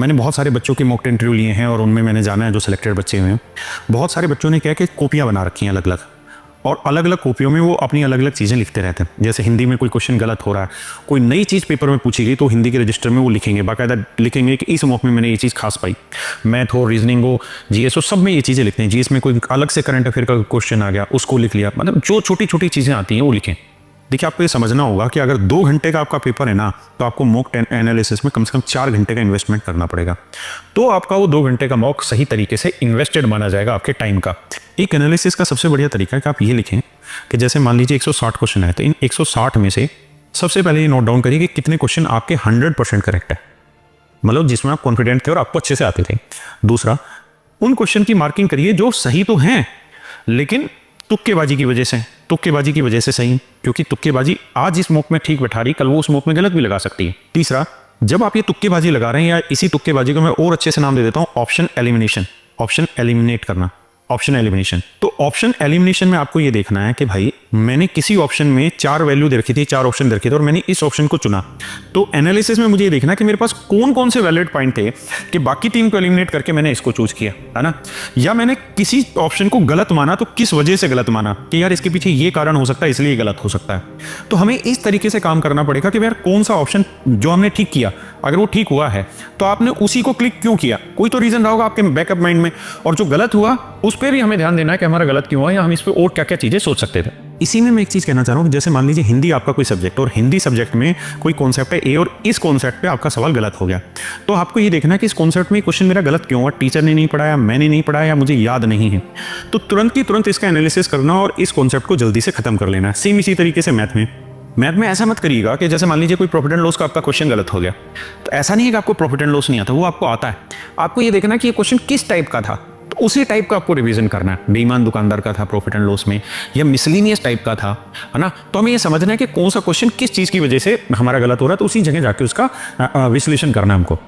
मैंने बहुत सारे बच्चों के मॉक इंटरव्यू लिए हैं और उनमें मैंने जाना है जो सिलेक्टेड बच्चे हुए हैं, बहुत सारे बच्चों ने क्या कि कॉपियाँ बना रखी हैं अलग अलग, और अलग अलग कॉपियों में वो अपनी अलग अलग चीज़ें लिखते रहते हैं। जैसे हिंदी में कोई क्वेश्चन गलत हो रहा है, कोई नई चीज़ पेपर में पूछी गई तो हिंदी के रजिस्टर में वो लिखेंगे, बाकायदा लिखेंगे कि इस मॉक में मैंने ये चीज़ खास पाई। मैथ हो, रीजनिंग हो, जीएस हो, सब में ये चीज़ें लिखते हैं। जीएस में कोई अलग से करंट अफेयर का क्वेश्चन आ गया उसको लिख लिया, मतलब जो छोटी छोटी चीज़ें आती हैं वो लिखें। देखिए, आपको ये समझना होगा कि अगर 2 घंटे का आपका पेपर है ना, तो आपको मॉक एनालिसिस में कम से कम 4 घंटे का इन्वेस्टमेंट करना पड़ेगा। तो आपका वो 2 घंटे का मॉक सही तरीके से इन्वेस्टेड माना जाएगा आपके टाइम का। एक एनालिसिस का सबसे बढ़िया तरीका है कि आप ये लिखें कि जैसे मान लीजिए 160 क्वेश्चन है, तो इन 160 में से सबसे पहले ये नोट डाउन करिए कि कितने क्वेश्चन आपके 100% करेक्ट है, मतलब जिसमें आप कॉन्फिडेंट थे और आपको अच्छे से आते थे। दूसरा, उन क्वेश्चन की मार्किंग करिए जो सही तो हैं लेकिन तुक्केबाजी की वजह से सही, क्योंकि तुक्केबाजी आज इस मॉक में ठीक बैठा रही, कल वो उस मॉक में गलत भी लगा सकती है। तीसरा, जब आप ये तुक्केबाजी लगा रहे हैं, या इसी तुक्केबाजी को मैं और अच्छे से नाम दे देता हूं ऑप्शन एलिमिनेशन, ऑप्शन एलिमिनेट करना, ऑप्शन एलिमिनेशन। तो ऑप्शन एलिमिनेशन में आपको ये देखना है कि भाई मैंने किसी ऑप्शन में 4 वैल्यू दे रखी थी, 4 ऑप्शन दे रखे थे और मैंने इस ऑप्शन को चुना, तो एनालिसिस में मुझे ये देखना है कि मेरे पास कौन कौन से वैलिड पॉइंट थे कि बाकी 3 को एलिमिनेट करके मैंने इसको चूज किया, है ना। या मैंने किसी ऑप्शन को गलत माना तो किस वजह से गलत माना, कि यार इसके पीछे ये कारण हो सकता है इसलिए गलत हो सकता है। तो हमें इस तरीके से काम करना पड़ेगा कि यार कौन सा ऑप्शन जो हमने ठीक किया, अगर वो ठीक हुआ है तो आपने उसी को क्लिक क्यों किया, कोई तो रीजन रहा होगा आपके बैकअप माइंड में, और जो गलत हुआ उस पर भी हमें ध्यान देना है कि हमारा गलत क्यों हुआ, या हम इस पर और क्या क्या चीजें सोच सकते थे। इसी में मैं एक चीज कहना चाह रहा हूँ कि जैसे मान लीजिए हिंदी आपका कोई सब्जेक्ट, और हिंदी सब्जेक्ट में कोई कॉन्सेप्ट है ए, और इस कॉन्सेप्ट पे आपका सवाल गलत हो गया, तो आपको ये देखना है कि इस कॉन्सेप्ट में क्वेश्चन मेरा गलत क्यों हुआ, टीचर ने नहीं पढ़ाया, मैंने नहीं पढ़ाया, या मुझे याद नहीं है। तो तुरंत की तुरंत इसका एनालिसिस करना और इस कॉन्सेप्ट को जल्दी से खत्म कर लेना है। सेम इसी तरीके से मैथ में ऐसा मत करिएगा कि जैसे मान लीजिए कोई प्रॉफिट एंड लॉस का आपका क्वेश्चन गलत हो गया, तो ऐसा नहीं है कि आपको प्रॉफिट एंड लॉस नहीं आता, वो आपको आता है। आपको ये देखना कि ये क्वेश्चन किस टाइप का था, तो उसी टाइप का आपको रिवीजन करना है। बेईमान दुकानदार का था प्रॉफिट एंड लॉस में, या मिसलिनियस टाइप का था, है ना। तो हमें ये समझना है कि कौन सा क्वेश्चन किस चीज़ की वजह से हमारा गलत हो रहा है, तो उसी जगह जाके उसका विश्लेषण करना है हमको।